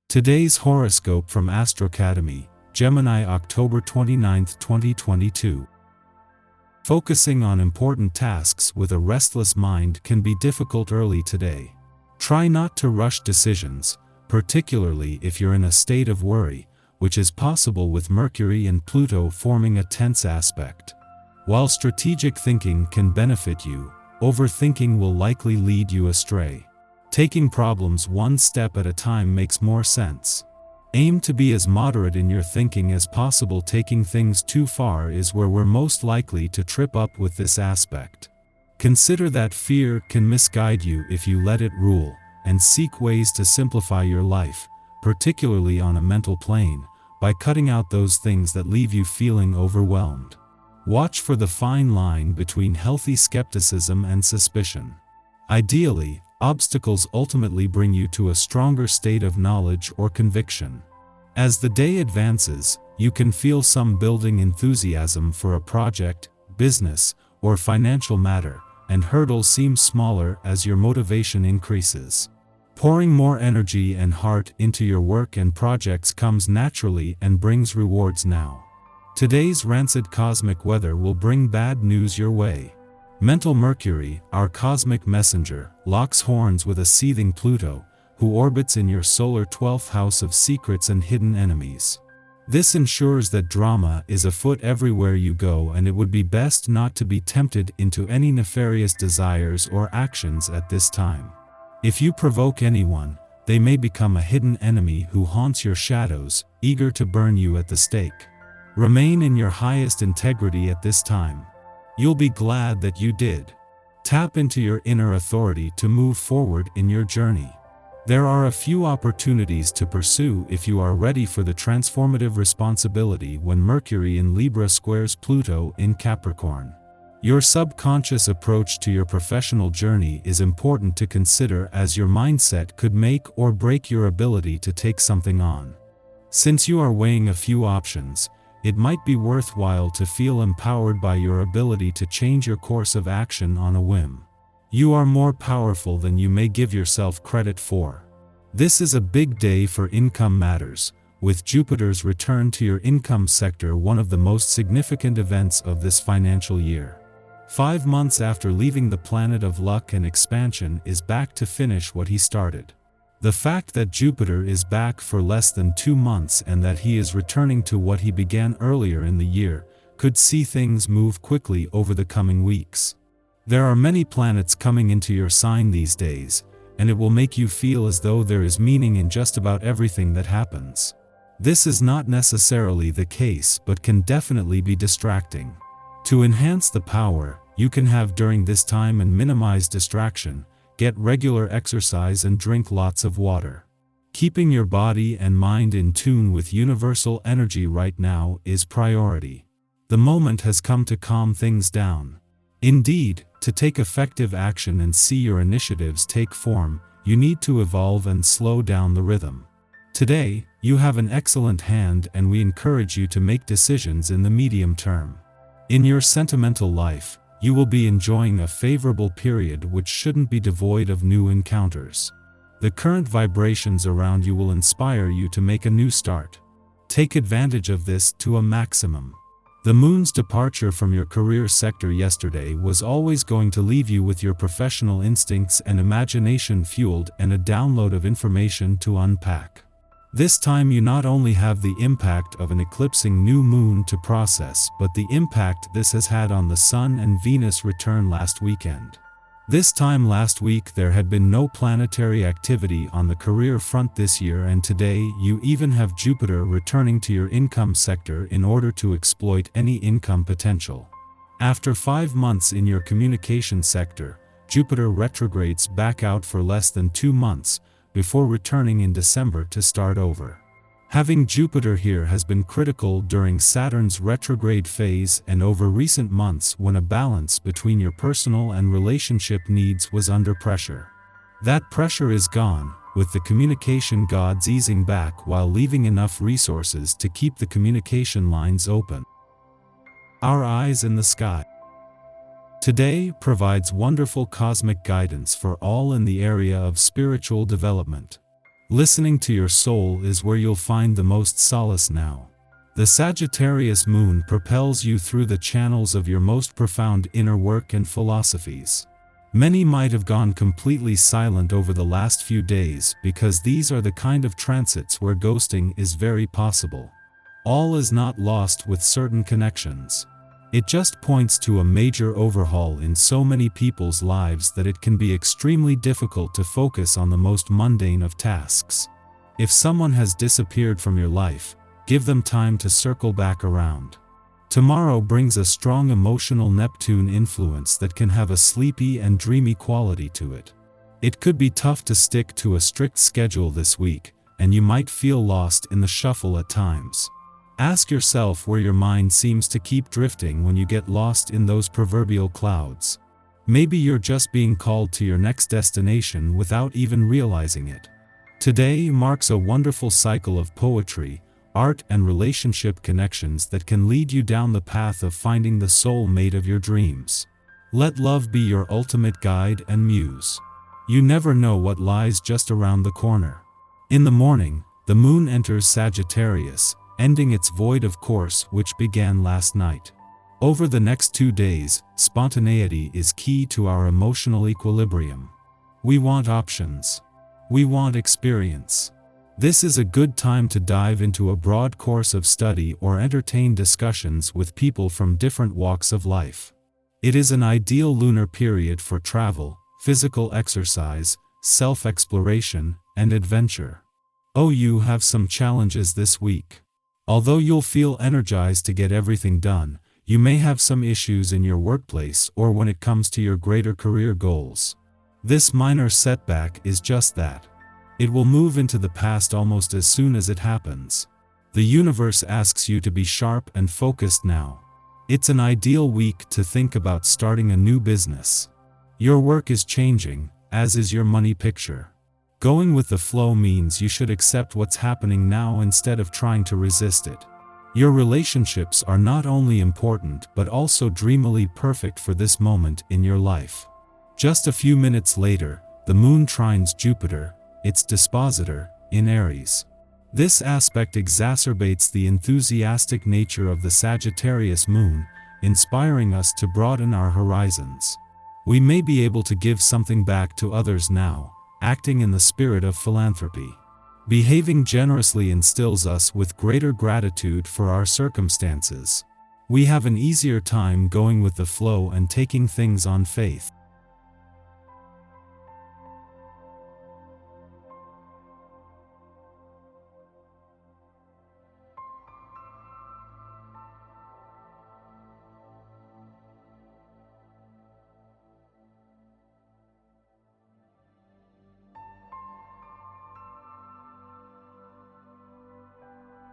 Today's horoscope from Astrocademy, Gemini, October 29, 2022. Focusing on important tasks with a restless mind can be difficult early today. Try not to rush decisions, particularly if you're in a state of worry, which is possible with Mercury and Pluto forming a tense aspect. While strategic thinking can benefit you, overthinking will likely lead you astray. Taking problems one step at a time makes more sense. Aim to be as moderate in your thinking as possible. Taking things too far is where we're most likely to trip up with this aspect. Consider that fear can misguide you if you let it rule, and seek ways to simplify your life, particularly on a mental plane, by cutting out those things that leave you feeling overwhelmed. Watch for the fine line between healthy skepticism and suspicion. Ideally, obstacles ultimately bring you to a stronger state of knowledge or conviction. As the day advances, you can feel some building enthusiasm for a project, business, or financial matter, and hurdles seem smaller as your motivation increases. Pouring more energy and heart into your work and projects comes naturally and brings rewards now. Today's rancid cosmic weather will bring bad news your way. Mental Mercury, our cosmic messenger, locks horns with a seething Pluto, who orbits in your solar 12th house of secrets and hidden enemies. This ensures that drama is afoot everywhere you go, and it would be best not to be tempted into any nefarious desires or actions at this time. If you provoke anyone, they may become a hidden enemy who haunts your shadows, eager to burn you at the stake. Remain in your highest integrity at this time. You'll be glad that you did. Tap into your inner authority to move forward in your journey. There are a few opportunities to pursue if you are ready for the transformative responsibility when Mercury in Libra squares Pluto in Capricorn. Your subconscious approach to your professional journey is important to consider, as your mindset could make or break your ability to take something on. Since you are weighing a few options, it might be worthwhile to feel empowered by your ability to change your course of action on a whim. You are more powerful than you may give yourself credit for. This is a big day for income matters, with Jupiter's return to your income sector one of the most significant events of this financial year. 5 months after leaving, the planet of luck and expansion is back to finish what he started. The fact that Jupiter is back for less than 2 months and that he is returning to what he began earlier in the year could see things move quickly over the coming weeks. There are many planets coming into your sign these days, and it will make you feel as though there is meaning in just about everything that happens. This is not necessarily the case, but can definitely be distracting. To enhance the power you can have during this time and minimize distraction, get regular exercise and drink lots of water. Keeping your body and mind in tune with universal energy right now is priority. The moment has come to calm things down. Indeed, to take effective action and see your initiatives take form, you need to evolve and slow down the rhythm. Today, you have an excellent hand, and we encourage you to make decisions in the medium term. In your sentimental life, you will be enjoying a favorable period which shouldn't be devoid of new encounters. The current vibrations around you will inspire you to make a new start. Take advantage of this to a maximum. The moon's departure from your career sector yesterday was always going to leave you with your professional instincts and imagination fueled and a download of information to unpack. This time you not only have the impact of an eclipsing new moon to process, but the impact this has had on the Sun and Venus return last weekend. This time last week there had been no planetary activity on the career front this year, and today you even have Jupiter returning to your income sector in order to exploit any income potential. After 5 months in your communication sector, Jupiter retrogrades back out for less than 2 months, before returning in December to start over. Having Jupiter here has been critical during Saturn's retrograde phase and over recent months when a balance between your personal and relationship needs was under pressure. That pressure is gone, with the communication gods easing back while leaving enough resources to keep the communication lines open. Our eyes in the sky. Today provides wonderful cosmic guidance for all in the area of spiritual development. Listening to your soul is where you'll find the most solace now. The Sagittarius moon propels you through the channels of your most profound inner work and philosophies. Many might have gone completely silent over the last few days because these are the kind of transits where ghosting is very possible. All is not lost with certain connections. It just points to a major overhaul in so many people's lives that it can be extremely difficult to focus on the most mundane of tasks. If someone has disappeared from your life, give them time to circle back around. Tomorrow brings a strong emotional Neptune influence that can have a sleepy and dreamy quality to it. It could be tough to stick to a strict schedule this week, and you might feel lost in the shuffle at times. Ask yourself where your mind seems to keep drifting when you get lost in those proverbial clouds. Maybe you're just being called to your next destination without even realizing it. Today marks a wonderful cycle of poetry, art, and relationship connections that can lead you down the path of finding the soulmate of your dreams. Let love be your ultimate guide and muse. You never know what lies just around the corner. In the morning, the moon enters Sagittarius, ending its void of course which began last night. Over the next 2 days, spontaneity is key to our emotional equilibrium. We want options. We want experience. This is a good time to dive into a broad course of study or entertain discussions with people from different walks of life. It is an ideal lunar period for travel, physical exercise, self-exploration, and adventure. Oh, you have some challenges this week. Although you'll feel energized to get everything done, you may have some issues in your workplace or when it comes to your greater career goals. This minor setback is just that. It will move into the past almost as soon as it happens. The universe asks you to be sharp and focused now. It's an ideal week to think about starting a new business. Your work is changing, as is your money picture. Going with the flow means you should accept what's happening now instead of trying to resist it. Your relationships are not only important but also dreamily perfect for this moment in your life. Just a few minutes later, the moon trines Jupiter, its dispositor, in Aries. This aspect exacerbates the enthusiastic nature of the Sagittarius moon, inspiring us to broaden our horizons. We may be able to give something back to others now, acting in the spirit of philanthropy. Behaving generously instills us with greater gratitude for our circumstances. We have an easier time going with the flow and taking things on faith.